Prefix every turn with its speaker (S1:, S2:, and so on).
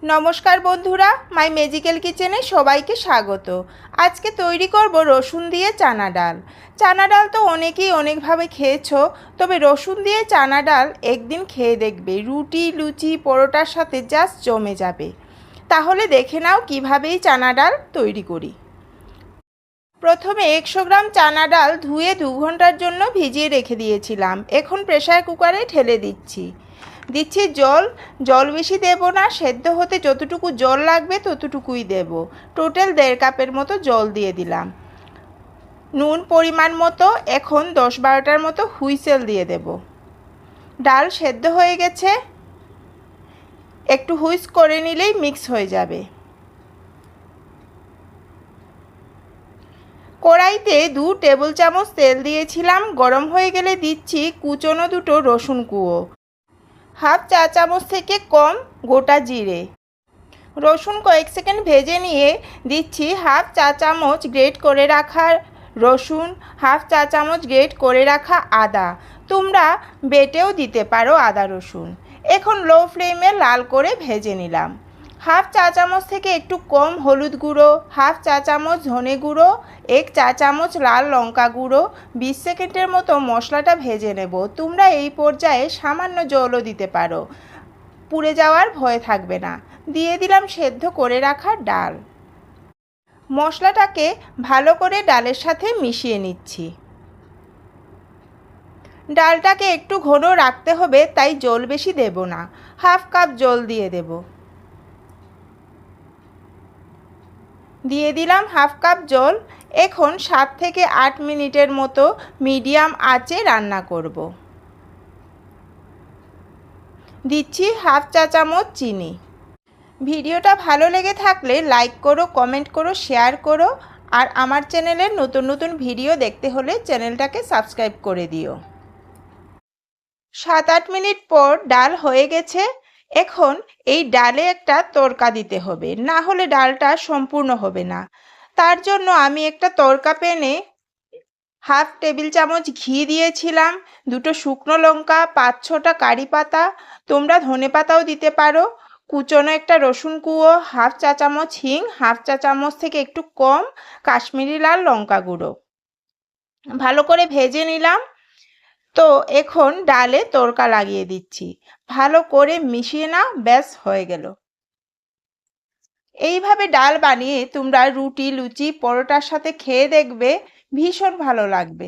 S1: নমস্কার বন্ধুরা, মাই ম্যাজিক্যাল কিচেনে সবাইকে স্বাগত। আজকে তৈরি করব রসুন দিয়ে চানা ডাল। চানা ডাল তো অনেকেই অনেকভাবে খেয়েছো, তবে রসুন দিয়ে চানা ডাল একদিন খেয়ে দেখবে, রুটি লুচি পরোটার সাথে জাস্ট জমে যাবে। তাহলে দেখে নাও কিভাবে এই চানা ডাল তৈরি করি। প্রথমে 100 গ্রাম চানা ডাল ধুয়ে 2 ঘন্টার জন্য ভিজিয়ে রেখে দিয়েছিলাম। এখন প্রেসার কুকারে ঢেলে দিচ্ছি জল বেশি দেব না, সেদ্ধ হতে যতটুকু জল লাগবে ততটুকুই দেব। টোটাল 1.5 কাপের মতো জল দিয়ে দিলাম। নুন পরিমাণ মতো। এখন 10-12টার মতো হুইসেল দিয়ে দেব। ডাল সেদ্ধ হয়ে গেছে, একটু হুইস করে নিলেই মিক্স হয়ে যাবে। কড়াইতে 2 টেবিল চামচ তেল দিয়েছিলাম, গরম হয়ে গেলে দিচ্ছি কুচনো 2 রসুন কুয়ো, হাফ চা চামচ থেকে কম গোটা জিরে। রসুন কয়েক সেকেন্ড ভেজে নিয়ে দিচ্ছি হাফ চা চামচ গ্রেট করে রাখা রসুন, হাফ চা চামচ গ্রেট করে রাখা আদা। তোমরা বেটেও দিতে পারো আদা রসুন। এখন লো ফ্লেমে লাল করে ভেজে নিলাম। হাফ চা চামচ থেকে একটু কম হলুদ গুঁড়ো, হাফ চা চামচ ধনে গুঁড়ো, 1 চা চামচ লাল লঙ্কা গুঁড়ো। 20 সেকেন্ডের মতো মশলাটা ভেজে নেব। তোমরা এই পর্যায়ে সামান্য জলও দিতে পারো, পুড়ে যাওয়ার ভয় থাকবে না। দিয়ে দিলাম সেদ্ধ করে রাখা ডাল। মশলাটাকে ভালো করে ডালের সাথে মিশিয়ে নিচ্ছি। ডালটাকে একটু ঘন রাখতে হবে, তাই জল বেশি দেব না, হাফ কাপ জল দিয়ে দেব। দিয়ে দিলাম হাফ কাপ জল। এখন 7 থেকে 8 মিনিটের মতো মিডিয়াম আঁচে রান্না করব। দিচ্ছি হাফ চা চামচ চিনি। ভিডিওটা ভালো লেগে থাকলে লাইক করো, কমেন্ট করো, শেয়ার করো। আর আমার চ্যানেলের নতুন নতুন ভিডিও দেখতে হলে চ্যানেলটাকে সাবস্ক্রাইব করে দিও। 7-8 মিনিট পর ডাল হয়ে গেছে। এখন এই ডালে একটা তড়কা দিতে হবে, না হলে ডালটা সম্পূর্ণ হবে না। তার জন্য আমি একটা তড়কা প্যানে হাফ টেবিল চামচ ঘি দিয়েছিলাম, 2 শুকনো লঙ্কা, 5-6টা কারি পাতা, তোমরা ধনে পাতাও দিতে পারো, কুচনো একটা রসুন কুয়ো, হাফ চা চামচ হিং, হাফ চা চামচ থেকে একটু কম কাশ্মীরি লাল লঙ্কা গুঁড়ো। ভালো করে ভেজে নিলাম। তো এখন ডালে তড়কা লাগিয়ে দিচ্ছি। ভালো করে মিশিয়ে নাও, ব্যাস হয়ে গেল। এইভাবে ডাল বানিয়ে তোমরা রুটি লুচি পরোটার সাথে খেয়ে দেখবে, ভীষণ ভালো লাগবে।